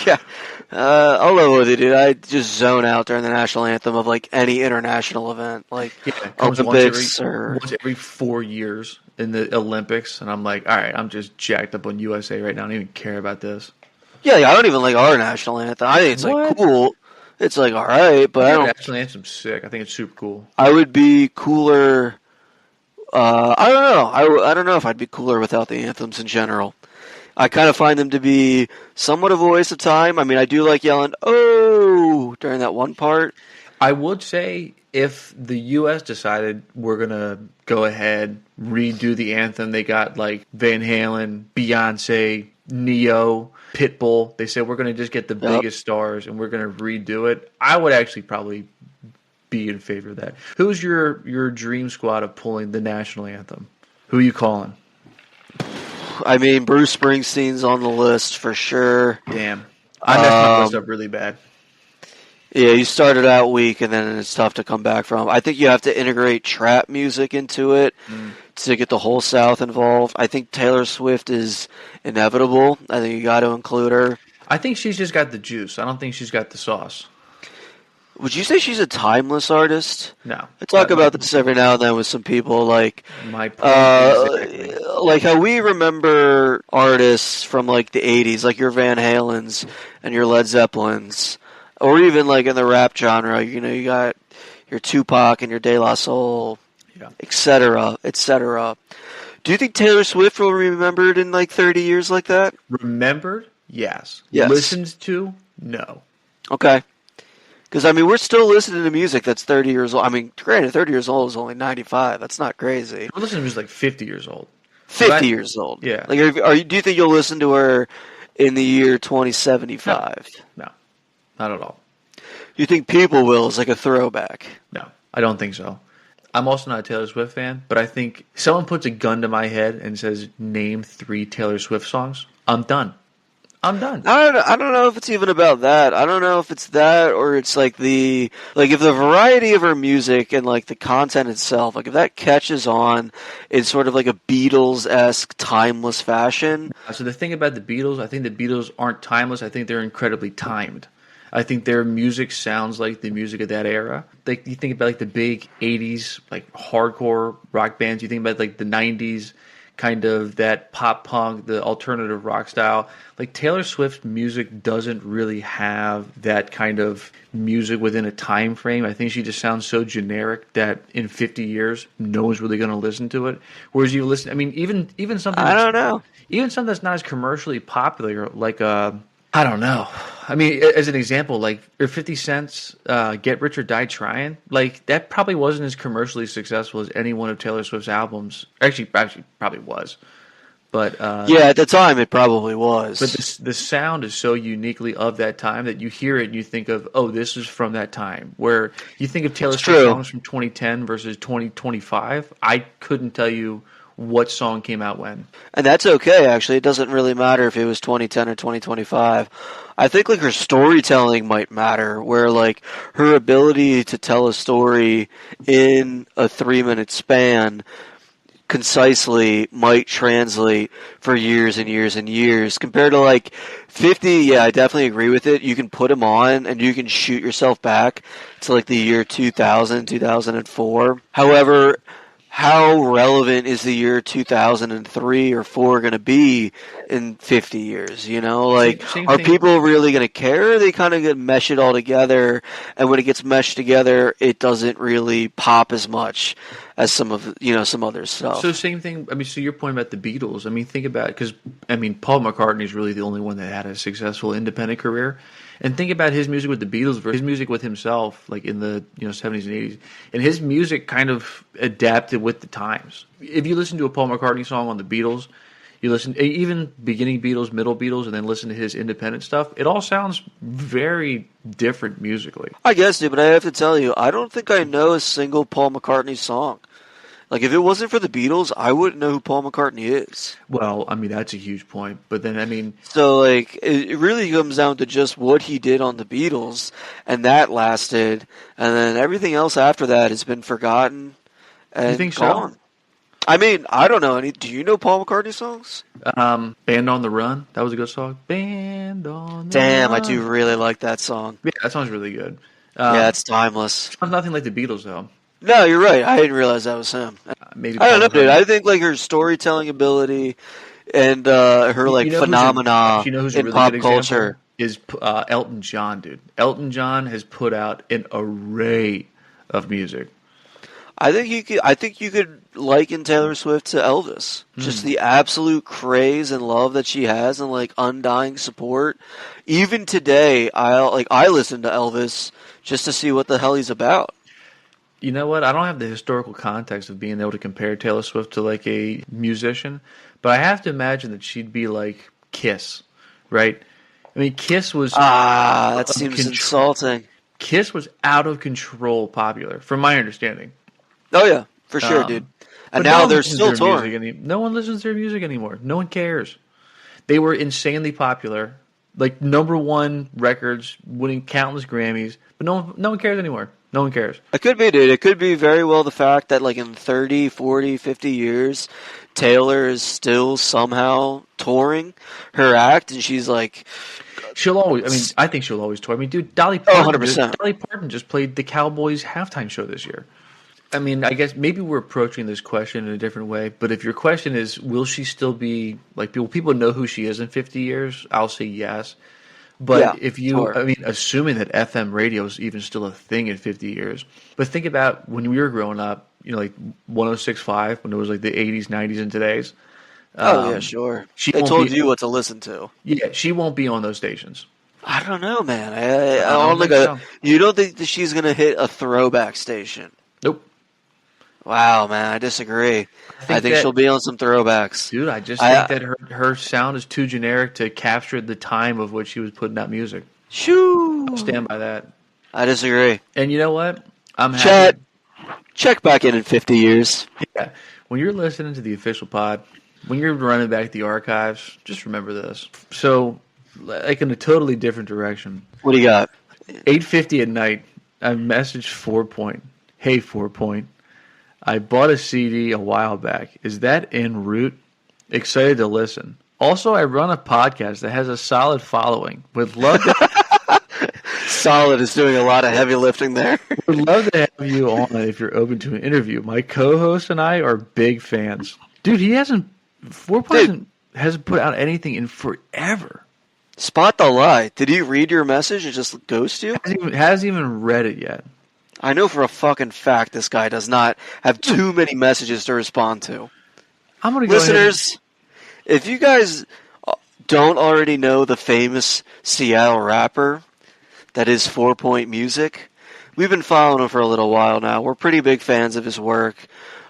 Speaker 4: Yeah. I'll level with you, dude. I just zone out during the national anthem of like any international event, like
Speaker 5: Yeah, it comes
Speaker 4: Olympics
Speaker 5: once every 4 years in the Olympics, and I'm like, all right, I'm just jacked up on USA right now. I don't even care about this.
Speaker 4: Yeah, I don't even like our national anthem. I think it's like
Speaker 5: What?
Speaker 4: cool. It's like all right, but I
Speaker 5: The
Speaker 4: don't.
Speaker 5: national anthem's sick. I think it's super cool.
Speaker 4: I would be cooler. I don't know. I don't know if I'd be cooler without the anthems in general. I kind of find them to be somewhat of a waste of time. I mean, I do like yelling "oh" during that one part.
Speaker 5: I would say if the U.S. decided we're going to go ahead, redo the anthem, they got like Van Halen, Beyonce, Neo, Pitbull. They said we're going to just get the biggest stars and we're going to redo it. I would actually probably be in favor of that. Who's your dream squad of pulling the national anthem? Who are you calling?
Speaker 4: I mean, Bruce Springsteen's on the list for sure.
Speaker 5: Damn. I messed my list up really bad.
Speaker 4: Yeah, you started out weak, and then it's tough to come back from. I think you have to integrate trap music into it to get the whole South involved. I think Taylor Swift is inevitable. I think you got to include her.
Speaker 5: I think she's just got the juice. I don't think she's got the sauce.
Speaker 4: Would you say she's a timeless artist?
Speaker 5: No.
Speaker 4: I talk about this every now and then with some people, like
Speaker 5: My point is exactly.
Speaker 4: like how we remember artists from like the 80s, like your Van Halens and your Led Zeppelins, or even like in the rap genre, you know, you got your Tupac and your De La Soul, et cetera, et cetera. Do you think Taylor Swift will be remembered in like 30 years like that?
Speaker 5: Remembered? Yes.
Speaker 4: Yes.
Speaker 5: Listened to? No.
Speaker 4: Okay. Because, I mean, we're still listening to music that's 30 years old. I mean, granted, 30 years old is only 95. That's not crazy.
Speaker 5: I'm listening to music like 50 years old.
Speaker 4: 50 years old.
Speaker 5: Yeah.
Speaker 4: Like, do you think you'll listen to her in the year 2075?
Speaker 5: No. Not at all.
Speaker 4: You think People Will is like a throwback?
Speaker 5: No. I don't think so. I'm also not a Taylor Swift fan, but I think someone puts a gun to my head and says, name 3 Taylor Swift songs, I'm done. I'm done.
Speaker 4: I don't know if it's even about that. I don't know if it's that or it's like if the variety of her music and like the content itself, like if that catches on in sort of like a Beatles-esque timeless fashion.
Speaker 5: So the thing about the Beatles, I think the Beatles aren't timeless. I think they're incredibly timed. I think their music sounds like the music of that era. Like you think about like the big '80s like hardcore rock bands. You think about like the '90s kind of that pop punk, the alternative rock style. Like Taylor Swift's music doesn't really have that kind of music within a time frame. I think she just sounds so generic that in 50 years, no one's really going to listen to it. Whereas you listen, I mean, even something
Speaker 4: I don't know.
Speaker 5: even something that's not as commercially popular, like I don't know. I mean, as an example, like 50 Cent's "Get Rich or Die Trying," like that probably wasn't as commercially successful as any one of Taylor Swift's albums. Actually, probably was. But
Speaker 4: Yeah, at the time it probably was.
Speaker 5: but the sound is so uniquely of that time that you hear it and you think of, oh, this is from that time. Where you think of Taylor
Speaker 4: It's
Speaker 5: Swift
Speaker 4: true.
Speaker 5: songs from 2010 versus 2025, I couldn't tell you what song came out when.
Speaker 4: And that's okay, actually. It doesn't really matter if it was 2010 or 2025. I think like her storytelling might matter, where like her ability to tell a story in a 3-minute span concisely might translate for years and years and years compared to like 50. Yeah, I definitely agree with it. You can put them on and you can shoot yourself back to like the year 2000, 2004. However, how relevant is the year 2003 or 4 going to be in 50 years? You know, like,
Speaker 5: Same
Speaker 4: are
Speaker 5: thing.
Speaker 4: people really going to care? Or they kind of mesh it all together, and when it gets meshed together, it doesn't really pop as much as some of some other stuff.
Speaker 5: So same thing. I mean, so your point about the Beatles. I mean, think about because I mean, Paul McCartney is really the only one that had a successful independent career. And think about his music with the Beatles versus his music with himself, like in the 70s and 80s. And his music kind of adapted with the times. If you listen to a Paul McCartney song on the Beatles, you listen even beginning Beatles, middle Beatles, and then listen to his independent stuff. It all sounds very different musically.
Speaker 4: I guess, dude, but I have to tell you, I don't think I know a single Paul McCartney song. Like, if it wasn't for the Beatles, I wouldn't know who Paul McCartney is.
Speaker 5: Well, I mean, that's a huge point. But then, I mean,
Speaker 4: So, like, it really comes down to just what he did on the Beatles, and that lasted, and then everything else after that has been forgotten and
Speaker 5: You think so?
Speaker 4: gone. I mean, I don't know any. Do you know Paul McCartney songs?
Speaker 5: Band on the Run, that was a good song. Band on the
Speaker 4: Damn,
Speaker 5: Run.
Speaker 4: I do really like that song.
Speaker 5: Yeah, that song's really good.
Speaker 4: Yeah, it's timeless.
Speaker 5: Sounds nothing like the Beatles, though.
Speaker 4: No, you're right. I didn't realize that was him.
Speaker 5: Maybe
Speaker 4: I don't know,
Speaker 5: Paul
Speaker 4: dude.
Speaker 5: McCartney.
Speaker 4: I think like her storytelling ability and her like
Speaker 5: You know who's
Speaker 4: phenomena
Speaker 5: you know who's a
Speaker 4: in
Speaker 5: really
Speaker 4: pop
Speaker 5: good
Speaker 4: culture.
Speaker 5: example? Is Elton John, dude. Elton John has put out an array of music.
Speaker 4: I think you could liken Taylor Swift to Elvis. Just the absolute craze and love that she has, and like undying support. Even today, I listen to Elvis just to see what the hell he's about.
Speaker 5: You know what? I don't have the historical context of being able to compare Taylor Swift to like a musician, but I have to imagine that she'd be like Kiss, right? I mean, Kiss was
Speaker 4: That seems insulting.
Speaker 5: Kiss was out of control popular, from my understanding.
Speaker 4: Oh yeah, for sure, dude. And
Speaker 5: But
Speaker 4: now
Speaker 5: no one
Speaker 4: they're
Speaker 5: listens
Speaker 4: still
Speaker 5: to their music
Speaker 4: touring.
Speaker 5: no one listens to their music anymore. No one cares. They were insanely popular, like #1 records, winning countless Grammys, but no one cares anymore. No one cares.
Speaker 4: It could be, dude. It could be very well the fact that like in 30, 40, 50 years, Taylor is still somehow touring her act, and she's like,
Speaker 5: She'll always. I mean, I think she'll always tour. I mean, dude, Dolly Parton.
Speaker 4: 100%.
Speaker 5: Dolly Parton just played the Cowboys halftime show this year. I mean, I guess maybe we're approaching this question in a different way. But if your question is, will she still be like? Will people know who she is in 50 years? I'll say yes. But
Speaker 4: Yeah,
Speaker 5: if you,
Speaker 4: sure.
Speaker 5: I mean, assuming that FM radio is even still a thing in 50 years, but think about when we were growing up, like 106.5, when it was like the 80s, 90s, and today's.
Speaker 4: "Oh yeah, sure."
Speaker 5: she
Speaker 4: They
Speaker 5: won't
Speaker 4: told
Speaker 5: be-
Speaker 4: you what to listen to.
Speaker 5: Yeah, she won't be on those stations.
Speaker 4: I don't know, man.
Speaker 5: I
Speaker 4: don't
Speaker 5: don't
Speaker 4: think
Speaker 5: think so.
Speaker 4: you don't think that she's gonna hit a throwback station?
Speaker 5: Nope.
Speaker 4: Wow, man, I disagree. I think
Speaker 5: that-
Speaker 4: she'll be on some throwbacks.
Speaker 5: Dude, I just
Speaker 4: I-
Speaker 5: think that her sound is too generic to capture the time of which she was putting out music.
Speaker 4: Shoo!
Speaker 5: Stand by that.
Speaker 4: I disagree.
Speaker 5: And you know what? I'm
Speaker 4: Chat,
Speaker 5: happy.
Speaker 4: check back in 50 years.
Speaker 5: Yeah. When you're listening to the official pod, when you're running back the archives, just remember this. So, like in a totally different direction,
Speaker 4: What do you got?
Speaker 5: 8:50 at night, I messaged 4 Point. Hey, 4 Point. I bought a CD a while back. Is that en route? Excited to listen. Also, I run a podcast that has a solid following. Would love to
Speaker 4: Solid is doing a lot of heavy lifting there.
Speaker 5: Would love to have you on if you're open to an interview. My co-host and I are big fans. Dude, he hasn't hasn't put out anything in forever.
Speaker 4: Spot the lie. Did he read your message and just ghost you?
Speaker 5: Hasn't even read it yet.
Speaker 4: I know for a fucking fact this guy does not have too many messages to respond to.
Speaker 5: I'm gonna go
Speaker 4: Listeners, if you guys don't already know the famous Seattle rapper that is 4 Point Music, we've been following him for a little while now. We're pretty big fans of his work,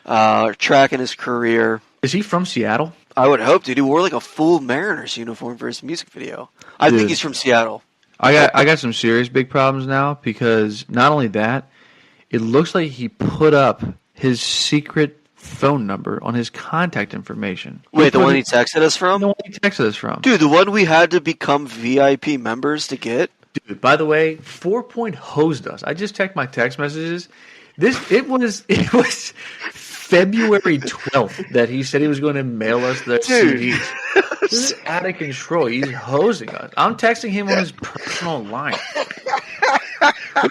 Speaker 4: tracking his career.
Speaker 5: Is he from Seattle?
Speaker 4: I would hope, dude. He wore like a full Mariners uniform for his music video. I think he's from Seattle.
Speaker 5: I got some serious big problems now because not only that, it looks like he put up his secret phone number on his contact information.
Speaker 4: Wait, the one he texted us from?
Speaker 5: The one he texted us from.
Speaker 4: Dude, the one we had to become VIP members to get?
Speaker 5: Dude, by the way, 4 Point hosed us. I just checked my text messages. It was February 12th that he said he was going to mail us their CDs. This is out of control. He's hosing us. I'm texting him on his personal line.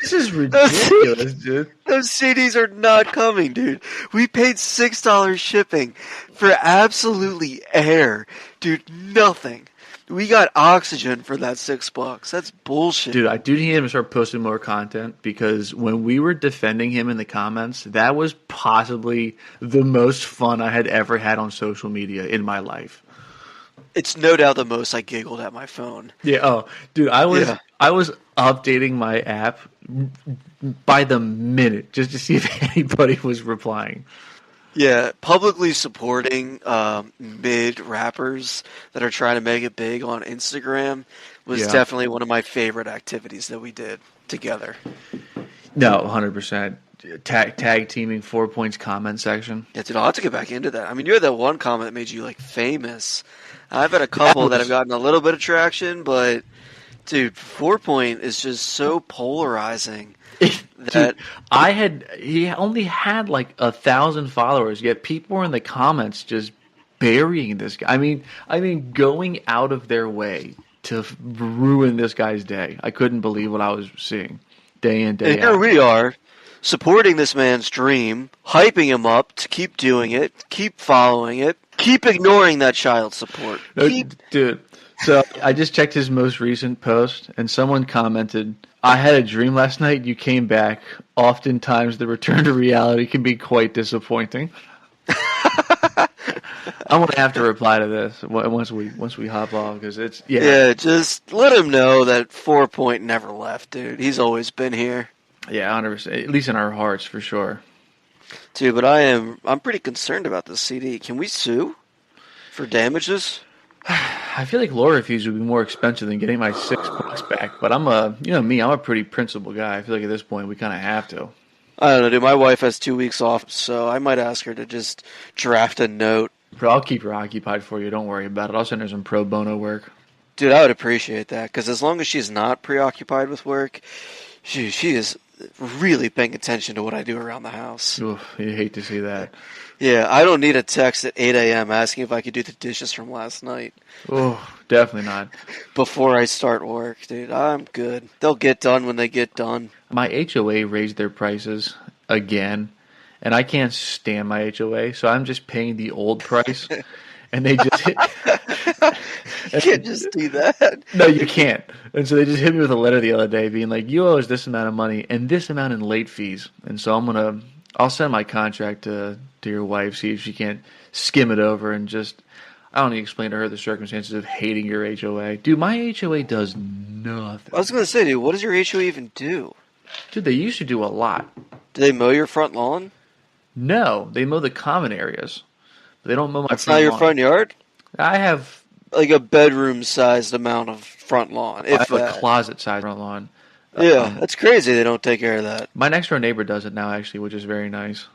Speaker 5: This is ridiculous, dude.
Speaker 4: Those CDs are not coming, dude. We paid $6 shipping for absolutely air. Dude, nothing. We got oxygen for that $6. That's bullshit.
Speaker 5: Dude, I do need him to start posting more content because when we were defending him in the comments, that was possibly the most fun I had ever had on social media in my life.
Speaker 4: It's no doubt the most I giggled at my phone.
Speaker 5: Yeah, oh, dude, I was updating my app by the minute just to see if anybody was replying.
Speaker 4: Yeah, publicly supporting mid rappers that are trying to make it big on Instagram was definitely one of my favorite activities that we did together.
Speaker 5: No, 100%. Tag teaming 4 Points comment section.
Speaker 4: Yeah, dude, I'll have to get back into that. I mean, you had that one comment that made you like famous. I've had a couple that have gotten a little bit of traction, but dude, 4 Point is just so polarizing. That
Speaker 5: Dude, he only had like 1,000 followers, yet people were in the comments just burying this guy. I mean, going out of their way to ruin this guy's day. I couldn't believe what I was seeing day in, day out.
Speaker 4: And here we are, supporting this man's dream, hyping him up to keep doing it, keep following it, keep ignoring that child support.
Speaker 5: Dude, so I just checked his most recent post, and someone commented, "I had a dream last night. You came back. Oftentimes, the return to reality can be quite disappointing." I'm gonna have to reply to this once we hop off because it's
Speaker 4: yeah. Just let him know that 4 Point never left, dude. He's always been here.
Speaker 5: Yeah, 100%. At least in our hearts, for sure.
Speaker 4: Dude, but I'm pretty concerned about this CD. Can we sue for damages?
Speaker 5: I feel like lawyer fees would be more expensive than getting my $6 back, but I'm a pretty principled guy. I feel like at this point we kind of have to.
Speaker 4: I don't know, dude. My wife has 2 weeks off, so I might ask her to just draft a note.
Speaker 5: But I'll keep her occupied for you. Don't worry about it. I'll send her some pro bono work.
Speaker 4: Dude, I would appreciate that, because as long as she's not preoccupied with work, she is really paying attention to what I do around the house.
Speaker 5: Oof, you hate to see that.
Speaker 4: Yeah, I don't need a text at 8 a.m. asking if I could do the dishes from last night.
Speaker 5: Oh, definitely not.
Speaker 4: Before I start work, dude. I'm good. They'll get done when they get done.
Speaker 5: My HOA raised their prices again, and I can't stand my HOA, so I'm just paying the old price. And they just hit...
Speaker 4: You can't just do that.
Speaker 5: No, you can't. And so they just hit me with a letter the other day being like, you owe us this amount of money and this amount in late fees. And so I'll send my contract to your wife, see if she can't skim it over and just, I don't need to explain to her the circumstances of hating your HOA. Dude, my HOA does nothing.
Speaker 4: I was going to say, dude, what does your HOA even do?
Speaker 5: Dude, they used to do a lot.
Speaker 4: Do they mow your front lawn?
Speaker 5: No, they mow the common areas. But they don't mow my
Speaker 4: That's
Speaker 5: front lawn.
Speaker 4: not your front yard?
Speaker 5: I have...
Speaker 4: like a bedroom-sized amount of front lawn.
Speaker 5: I have a closet-sized front lawn.
Speaker 4: Yeah, that's crazy they don't take care of that.
Speaker 5: My next-door neighbor does it now, actually, which is very nice.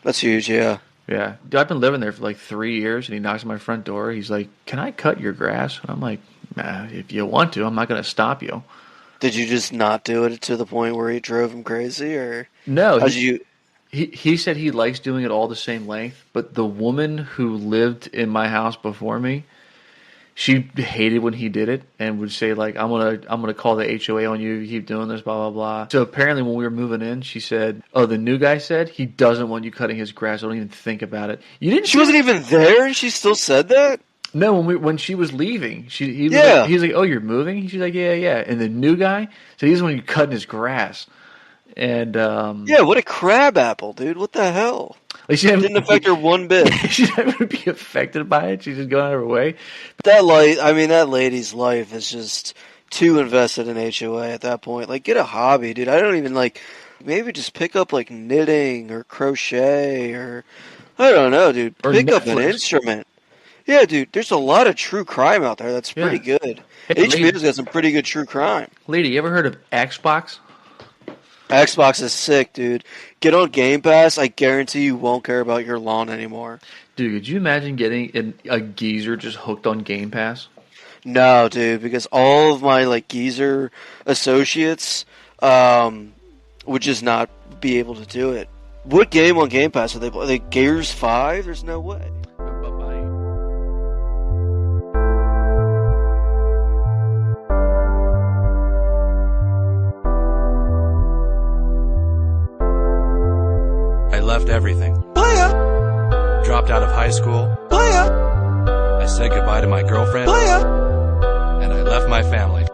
Speaker 4: That's huge, yeah.
Speaker 5: Yeah. Dude, I've been living there for like 3 years, and he knocks on my front door. He's like, "Can I cut your grass?" And I'm like, "Nah, if you want to, I'm not going to stop you."
Speaker 4: Did you just not do it to the point where it drove him crazy, or
Speaker 5: no?
Speaker 4: He
Speaker 5: said he likes doing it all the same length, but the woman who lived in my house before me she hated when he did it and would say like, I'm gonna call the HOA on you if you keep doing this, blah blah blah. So apparently when we were moving in, she said, "Oh, the new guy said he doesn't want you cutting his grass. Don't even think about it." You didn't.
Speaker 4: She wasn't even there, and she still said that.
Speaker 5: No, when she was leaving, he was like, "Oh, you're moving?" She's like, "Yeah." And the new guy said he doesn't want you cutting his grass. And
Speaker 4: yeah, what a crab apple, dude! What the hell?
Speaker 5: Like
Speaker 4: It didn't affect her one bit.
Speaker 5: She's not going to be affected by it. She's just going out of her way.
Speaker 4: That lady's life is just too invested in HOA at that point. Like, get a hobby, dude. I don't even maybe just pick up like knitting or crochet or I don't know, dude.
Speaker 5: Or
Speaker 4: Pick up
Speaker 5: Netflix.
Speaker 4: an instrument. Yeah, dude. There's a lot of true crime out there. That's pretty good.
Speaker 5: Hey,
Speaker 4: HBO's got some pretty good true crime.
Speaker 5: Lady, you ever heard of Xbox?
Speaker 4: Xbox is sick, dude. Get on Game Pass. I guarantee you won't care about your lawn anymore.
Speaker 5: Dude, could you imagine getting a geezer just hooked on Game Pass?
Speaker 4: No, dude, because all of my geezer associates would just not be able to do it. What game on Game Pass are they playing? Like Gears 5? There's no way.
Speaker 1: I left everything. Dropped out of high school. I said goodbye to my girlfriend. And I left my family.